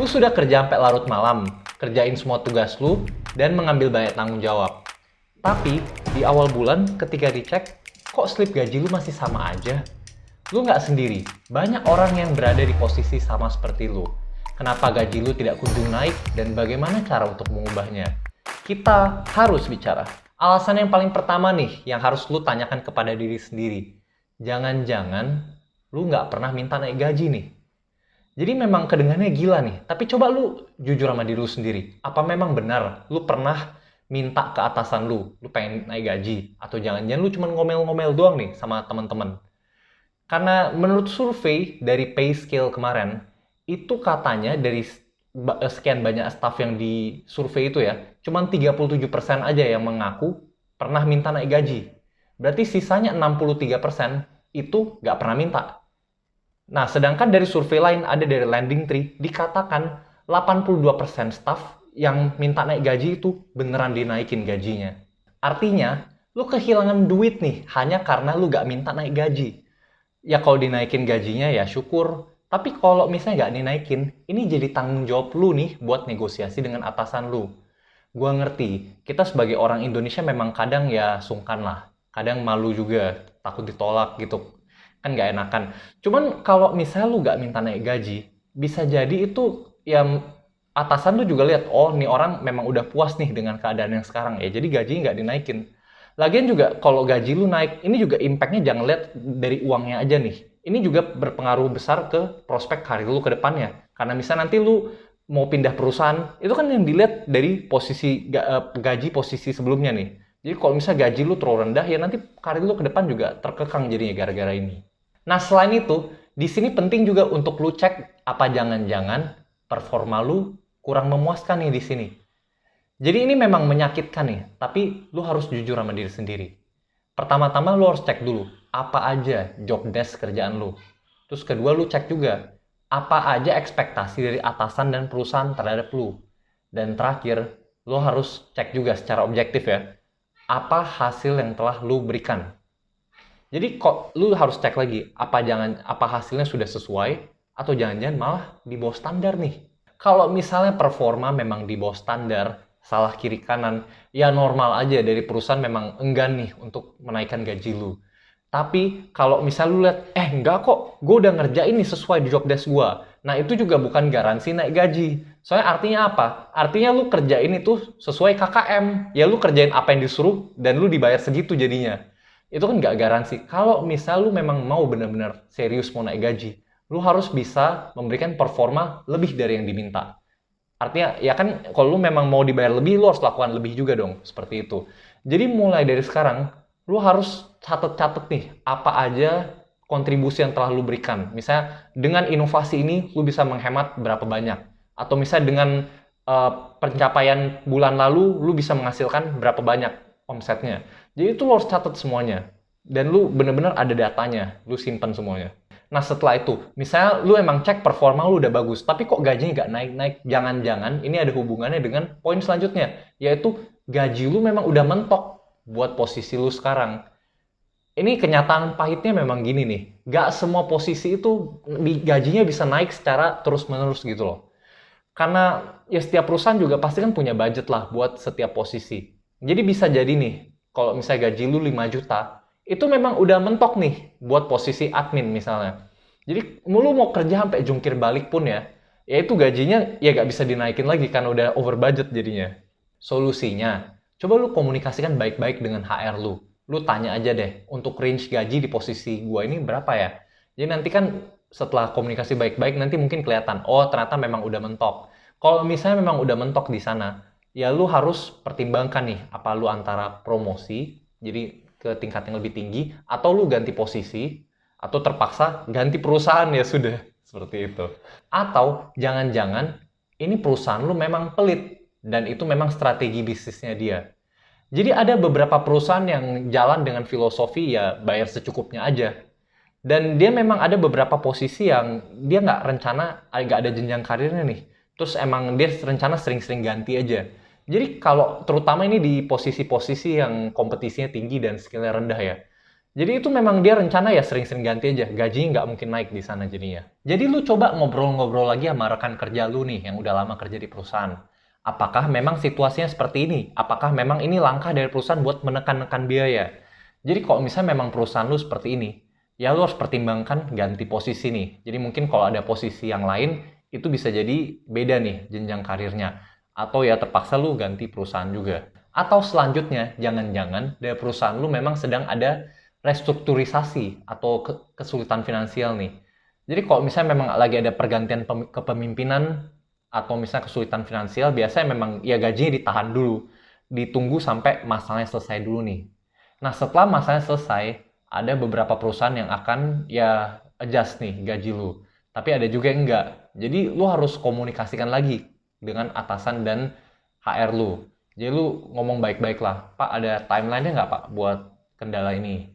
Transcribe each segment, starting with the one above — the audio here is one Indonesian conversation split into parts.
Lu sudah kerja sampai larut malam, kerjain semua tugas lu, dan mengambil banyak tanggung jawab. Tapi, di awal bulan ketika dicek, kok slip gaji lu masih sama aja? Lu nggak sendiri, banyak orang yang berada di posisi sama seperti lu. Kenapa gaji lu tidak kunjung naik, dan bagaimana cara untuk mengubahnya? Kita harus bicara. Alasan yang paling pertama nih, yang harus lu tanyakan kepada diri sendiri. Jangan-jangan lu nggak pernah minta naik gaji nih. Jadi memang kedengarannya gila nih, tapi coba lu jujur sama diri lu sendiri. Apa memang benar lu pernah minta ke atasan lu pengen naik gaji? Atau jangan-jangan lu cuma ngomel-ngomel doang nih sama teman-teman? Karena menurut survei dari pay scale kemarin, itu katanya dari sekian banyak staff yang di survei itu ya, cuma 37% aja yang mengaku pernah minta naik gaji. Berarti sisanya 63% itu nggak pernah minta. Nah, sedangkan dari survei lain ada dari Landing Tree, dikatakan 82% staff yang minta naik gaji itu beneran dinaikin gajinya. Artinya, lu kehilangan duit nih hanya karena lu gak minta naik gaji. Ya kalau dinaikin gajinya ya syukur. Tapi kalau misalnya nggak dinaikin, ini jadi tanggung jawab lu nih buat negosiasi dengan atasan lu. Gua ngerti, kita sebagai orang Indonesia memang kadang ya sungkan lah. Kadang malu juga, takut ditolak gitu. Kan nggak enakan. Cuman kalau misalnya lu nggak minta naik gaji, bisa jadi itu ya atasan lu juga lihat, oh nih orang memang udah puas nih dengan keadaan yang sekarang ya. Jadi gaji nggak dinaikin. Lagian juga kalau gaji lu naik, ini juga impact-nya jangan lihat dari uangnya aja nih. Ini juga berpengaruh besar ke prospek karir lu ke depannya. Karena misalnya nanti lu mau pindah perusahaan, itu kan yang dilihat dari posisi gaji posisi sebelumnya nih. Jadi kalau misalnya gaji lu terlalu rendah, ya nanti karir lu ke depan juga terkekang jadinya gara-gara ini. Nah selain itu, di sini penting juga untuk lu cek apa jangan-jangan performa lu kurang memuaskan nih di sini. Jadi ini memang menyakitkan nih, tapi lu harus jujur sama diri sendiri. Pertama-tama lu harus cek dulu, apa aja job desk kerjaan lu. Terus kedua lu cek juga, apa aja ekspektasi dari atasan dan perusahaan terhadap lu. Dan terakhir, lu harus cek juga secara objektif ya, apa hasil yang telah lu berikan. Jadi kok lu harus cek lagi, apa hasilnya sudah sesuai, atau jangan-jangan malah di bawah standar nih. Kalau misalnya performa memang di bawah standar, salah kiri kanan, ya normal aja dari perusahaan memang enggan nih untuk menaikkan gaji lu. Tapi kalau misal lu lihat, enggak kok, gue udah ngerjain nih sesuai di job desk gue. Nah itu juga bukan garansi naik gaji. Soalnya artinya apa? Artinya lu kerjain itu sesuai KKM. Ya lu kerjain apa yang disuruh dan lu dibayar segitu jadinya. Itu kan nggak garansi. Kalau misal lu memang mau benar-benar serius mau naik gaji, lu harus bisa memberikan performa lebih dari yang diminta. Artinya, ya kan kalau lu memang mau dibayar lebih, lu harus lakukan lebih juga dong, seperti itu. Jadi mulai dari sekarang, lu harus catat-catat nih, apa aja kontribusi yang telah lu berikan. Misalnya, dengan inovasi ini, lu bisa menghemat berapa banyak. Atau misalnya dengan pencapaian bulan lalu, lu bisa menghasilkan berapa banyak omsetnya. Jadi itu lu harus catat semuanya. Dan lu bener-bener ada datanya, lu simpen semuanya. Nah setelah itu, misalnya lu emang cek performa lu udah bagus, tapi kok gajinya nggak naik-naik, jangan-jangan ini ada hubungannya dengan poin selanjutnya, yaitu gaji lu memang udah mentok buat posisi lu sekarang. Ini kenyataan pahitnya memang gini nih, nggak semua posisi itu gajinya bisa naik secara terus-menerus gitu loh. Karena ya setiap perusahaan juga pasti kan punya budget lah buat setiap posisi. Jadi bisa jadi nih, kalau misalnya gaji lu 5 juta, itu memang udah mentok nih buat posisi admin misalnya. Jadi lu mau kerja sampai jungkir balik pun ya itu gajinya ya gak bisa dinaikin lagi karena udah over budget jadinya. Solusinya, coba lu komunikasikan baik-baik dengan HR lu. Lu tanya aja deh, untuk range gaji di posisi gua ini berapa ya? Jadi nanti kan setelah komunikasi baik-baik nanti mungkin kelihatan, oh ternyata memang udah mentok. Kalau misalnya memang udah mentok di sana, ya lu harus pertimbangkan nih, apa lu antara promosi, jadi ke tingkat yang lebih tinggi, atau lu ganti posisi, atau terpaksa ganti perusahaan ya sudah, seperti itu. Atau jangan-jangan ini perusahaan lu memang pelit, dan itu memang strategi bisnisnya dia. Jadi ada beberapa perusahaan yang jalan dengan filosofi ya bayar secukupnya aja. Dan dia memang ada beberapa posisi yang dia nggak ada jenjang karirnya nih. Terus emang dia rencana sering-sering ganti aja. Jadi kalau terutama ini di posisi-posisi yang kompetisinya tinggi dan skillnya rendah ya. Jadi itu memang dia rencana ya sering-sering ganti aja, gajinya nggak mungkin naik di sana jadinya. Jadi lu coba ngobrol-ngobrol lagi sama rekan kerja lu nih yang udah lama kerja di perusahaan. Apakah memang situasinya seperti ini? Apakah memang ini langkah dari perusahaan buat menekan-nekan biaya? Jadi kalau misalnya memang perusahaan lu seperti ini, ya lu harus pertimbangkan ganti posisi nih. Jadi mungkin kalau ada posisi yang lain, itu bisa jadi beda nih jenjang karirnya. Atau ya terpaksa lu ganti perusahaan juga. Atau selanjutnya, jangan-jangan dari perusahaan lu memang sedang ada restrukturisasi atau kesulitan finansial nih. Jadi kalau misalnya memang lagi ada pergantian kepemimpinan atau misalnya kesulitan finansial, biasanya memang ya gajinya ditahan dulu, ditunggu sampai masalahnya selesai dulu nih. Nah setelah masalahnya selesai, ada beberapa perusahaan yang akan ya adjust nih gaji lu. Tapi ada juga yang enggak. Jadi lu harus komunikasikan lagi dengan atasan dan HR lu. Jadi lu ngomong baik-baik lah, Pak ada timeline-nya nggak Pak buat kendala ini?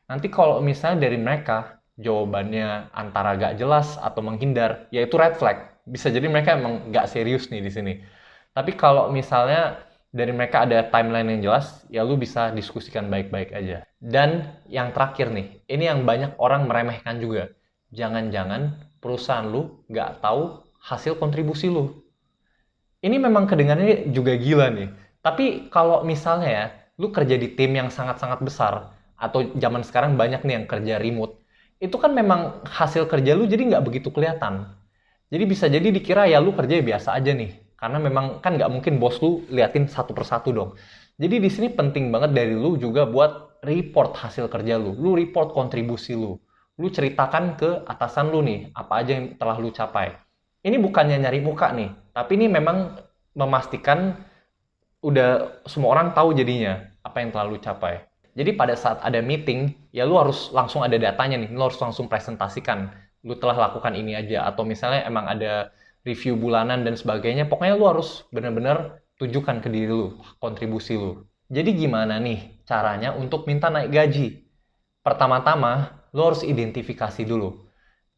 Nanti kalau misalnya dari mereka jawabannya antara gak jelas atau menghindar, ya itu red flag. Bisa jadi mereka emang gak serius nih di sini. Tapi kalau misalnya dari mereka ada timeline yang jelas, ya lu bisa diskusikan baik-baik aja. Dan yang terakhir nih, ini yang banyak orang meremehkan juga. Jangan-jangan perusahaan lu gak tahu hasil kontribusi lu. Ini memang kedengarannya juga gila nih. Tapi kalau misalnya ya, lu kerja di tim yang sangat-sangat besar, atau zaman sekarang banyak nih yang kerja remote, itu kan memang hasil kerja lu jadi nggak begitu kelihatan. Jadi bisa jadi dikira ya lu kerja biasa aja nih. Karena memang kan nggak mungkin bos lu liatin satu persatu dong. Jadi di sini penting banget dari lu juga buat report hasil kerja lu. Lu report kontribusi lu. Lu ceritakan ke atasan lu nih, apa aja yang telah lu capai. Ini bukannya nyari muka nih, tapi ini memang memastikan udah semua orang tahu jadinya apa yang telah lu capai. Jadi pada saat ada meeting, ya lu harus langsung ada datanya nih, lu harus langsung presentasikan. Lu telah lakukan ini aja, atau misalnya emang ada review bulanan dan sebagainya, pokoknya lu harus benar-benar tunjukkan ke diri lu, kontribusi lu. Jadi gimana nih caranya untuk minta naik gaji? Pertama-tama, lu harus identifikasi dulu.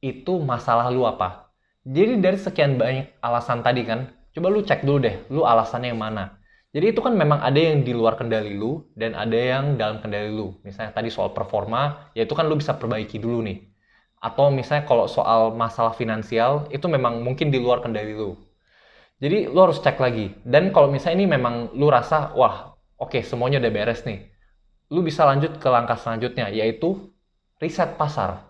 Itu masalah lu apa? Jadi dari sekian banyak alasan tadi kan, coba lu cek dulu deh, lu alasannya yang mana. Jadi itu kan memang ada yang di luar kendali lu dan ada yang dalam kendali lu. Misalnya tadi soal performa, ya itu kan lu bisa perbaiki dulu nih. Atau misalnya kalau soal masalah finansial, itu memang mungkin di luar kendali lu. Jadi lu harus cek lagi. Dan kalau misalnya ini memang lu rasa, wah oke semuanya udah beres nih. Lu bisa lanjut ke langkah selanjutnya, yaitu riset pasar.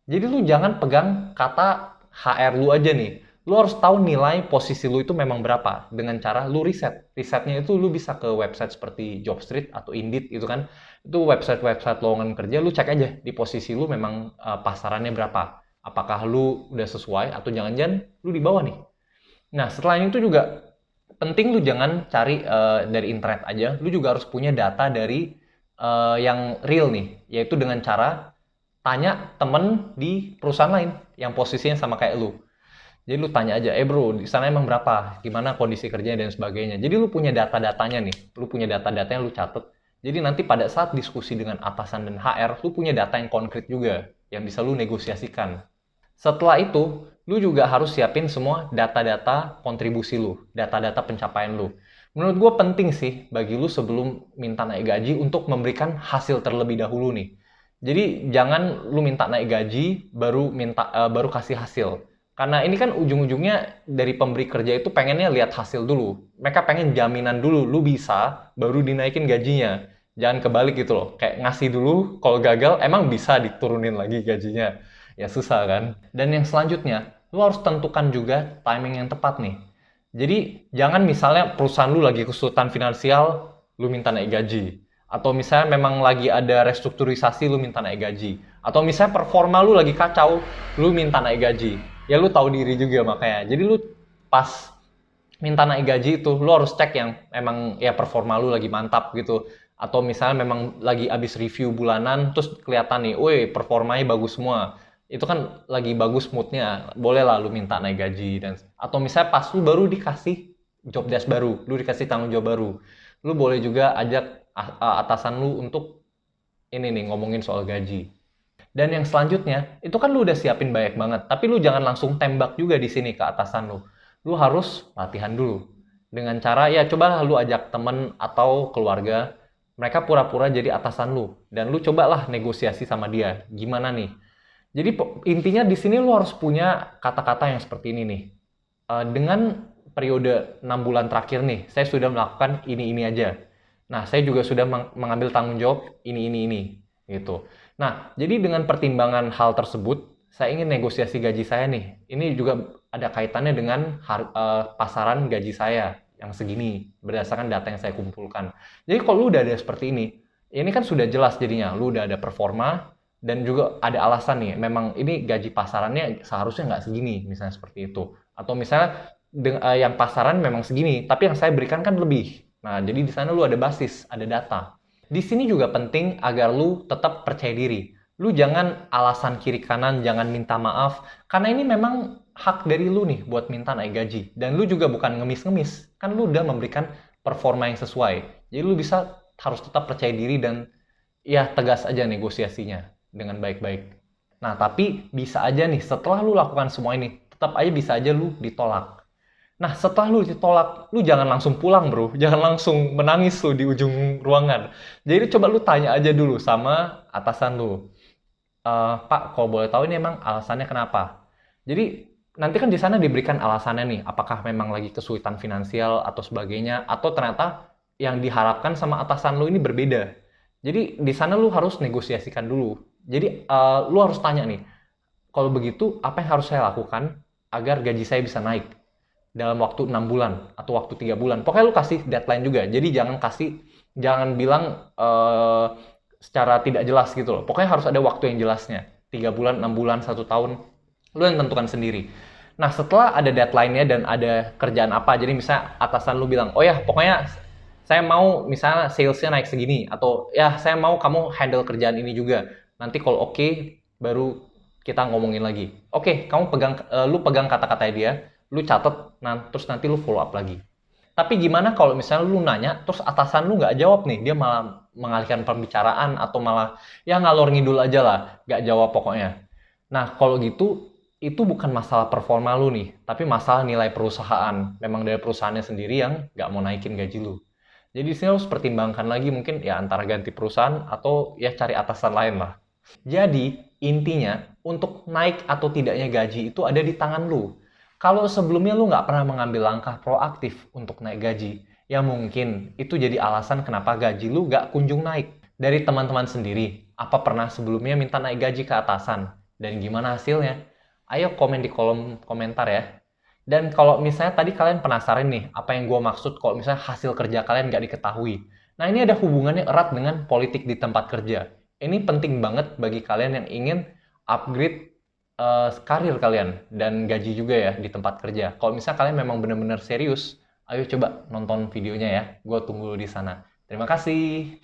Jadi lu jangan pegang kata HR lu aja nih. Lu harus tahu nilai posisi lu itu memang berapa dengan cara lu riset. Risetnya itu lu bisa ke website seperti Jobstreet atau Indeed gitu kan. Itu website-website lowongan kerja, lu cek aja di posisi lu memang pasarannya berapa. Apakah lu udah sesuai atau jangan-jangan lu di bawah nih. Nah, setelah itu juga penting lu jangan cari dari internet aja. Lu juga harus punya data dari yang real nih, yaitu dengan cara tanya temen di perusahaan lain yang posisinya sama kayak lu. Jadi lu tanya aja, bro, di sana emang berapa? Gimana kondisi kerjanya dan sebagainya. Jadi lu punya data-datanya nih, lu punya data-datanya lu catet. Jadi nanti pada saat diskusi dengan atasan dan HR, lu punya data yang konkret juga, yang bisa lu negosiasikan. Setelah itu, lu juga harus siapin semua data-data kontribusi lu, data-data pencapaian lu. Menurut gue penting sih bagi lu sebelum minta naik gaji untuk memberikan hasil terlebih dahulu nih. Jadi jangan lu minta naik gaji baru kasih hasil. Karena ini kan ujung-ujungnya dari pemberi kerja itu pengennya lihat hasil dulu. Mereka pengen jaminan dulu, lu bisa baru dinaikin gajinya. Jangan kebalik gitu loh. Kayak ngasih dulu, kalau gagal emang bisa diturunin lagi gajinya. Ya susah kan. Dan yang selanjutnya, lu harus tentukan juga timing yang tepat nih. Jadi jangan misalnya perusahaan lu lagi kesulitan finansial, lu minta naik gaji. Atau misalnya memang lagi ada restrukturisasi, lu minta naik gaji. Atau misalnya performa lu lagi kacau, lu minta naik gaji. Ya lu tahu diri juga makanya. Jadi lu pas minta naik gaji itu, lu harus cek yang emang ya performa lu lagi mantap gitu. Atau misalnya memang lagi abis review bulanan, terus kelihatan nih, woi performanya bagus semua. Itu kan lagi bagus moodnya, boleh lah lu minta naik gaji. Atau misalnya pas lu baru dikasih job desk baru, lu dikasih tanggung jawab baru. Lu boleh juga ajak atasan lu untuk ini nih ngomongin soal gaji. Dan yang selanjutnya, itu kan lu udah siapin banyak banget, tapi lu jangan langsung tembak juga di sini ke atasan lu. Lu harus latihan dulu. Dengan cara ya cobalah lu ajak temen atau keluarga Mereka pura-pura jadi atasan lu, dan lu cobalah negosiasi sama dia. Gimana nih? Jadi intinya di sini lu harus punya kata-kata yang seperti ini nih. Dengan periode 6 bulan terakhir nih, saya sudah melakukan ini aja. Nah, saya juga sudah mengambil tanggung jawab ini, gitu. Nah, jadi dengan pertimbangan hal tersebut, saya ingin negosiasi gaji saya nih. Ini juga ada kaitannya dengan pasaran gaji saya yang segini, berdasarkan data yang saya kumpulkan. Jadi kalau lu udah ada seperti ini kan sudah jelas jadinya. Lu udah ada performa, dan juga ada alasan nih, memang ini gaji pasarannya seharusnya nggak segini, misalnya seperti itu. Atau misalnya yang pasaran memang segini, tapi yang saya berikan kan lebih. Nah, jadi di sana lu ada basis, ada data. Di sini juga penting agar lu tetap percaya diri. Lu jangan alasan kiri kanan, jangan minta maaf, karena ini memang hak dari lu nih buat minta naik gaji. Dan lu juga bukan ngemis-ngemis, kan lu udah memberikan performa yang sesuai. Jadi lu harus tetap percaya diri dan ya tegas aja negosiasinya dengan baik-baik. Nah, tapi bisa aja nih setelah lu lakukan semua ini, tetap aja bisa aja lu ditolak. Nah, setelah lu ditolak, lu jangan langsung pulang, bro. Jangan langsung menangis lu di ujung ruangan. Jadi coba lu tanya aja dulu sama atasan lu. Pak, kalau boleh tahu ini emang alasannya kenapa? Jadi nanti kan di sana diberikan alasannya nih, apakah memang lagi kesulitan finansial atau sebagainya, atau ternyata yang diharapkan sama atasan lu ini berbeda. Jadi di sana lu harus negosiasikan dulu. Jadi lu harus tanya nih, kalau begitu apa yang harus saya lakukan agar gaji saya bisa naik dalam waktu 6 bulan atau waktu 3 bulan. Pokoknya lu kasih deadline juga. Jadi jangan bilang secara tidak jelas gitu loh. Pokoknya harus ada waktu yang jelasnya. 3 bulan, 6 bulan, 1 tahun. Lu yang tentukan sendiri. Nah, setelah ada deadline-nya dan ada kerjaan apa, jadi misalnya atasan lu bilang, oh ya pokoknya saya mau misalnya salesnya naik segini, atau ya saya mau kamu handle kerjaan ini juga. Nanti kalau oke, baru kita ngomongin lagi. Oke, lu pegang kata-katanya dia, lu catat, terus nanti lu follow up lagi. Tapi gimana kalau misalnya lu nanya, terus atasan lu nggak jawab nih, dia malah mengalihkan pembicaraan, atau malah ya ngalor ngidul aja lah, nggak jawab pokoknya. Nah, kalau gitu, itu bukan masalah performa lu nih, tapi masalah nilai perusahaan. Memang dari perusahaannya sendiri yang nggak mau naikin gaji lu. Jadi di sini harus pertimbangkan lagi mungkin ya antara ganti perusahaan atau ya cari atasan lain lah. Jadi intinya untuk naik atau tidaknya gaji itu ada di tangan lu. Kalau sebelumnya lu nggak pernah mengambil langkah proaktif untuk naik gaji, ya mungkin itu jadi alasan kenapa gaji lu nggak kunjung naik. Dari teman-teman sendiri, apa pernah sebelumnya minta naik gaji ke atasan? Dan gimana hasilnya? Ayo komen di kolom komentar ya. Dan kalau misalnya tadi kalian penasaran nih, apa yang gue maksud kalau misalnya hasil kerja kalian nggak diketahui. Nah, ini ada hubungannya erat dengan politik di tempat kerja. Ini penting banget bagi kalian yang ingin upgrade karir kalian dan gaji juga ya di tempat kerja. Kalau misalnya kalian memang benar-benar serius, ayo coba nonton videonya ya. Gue tunggu di sana. Terima kasih.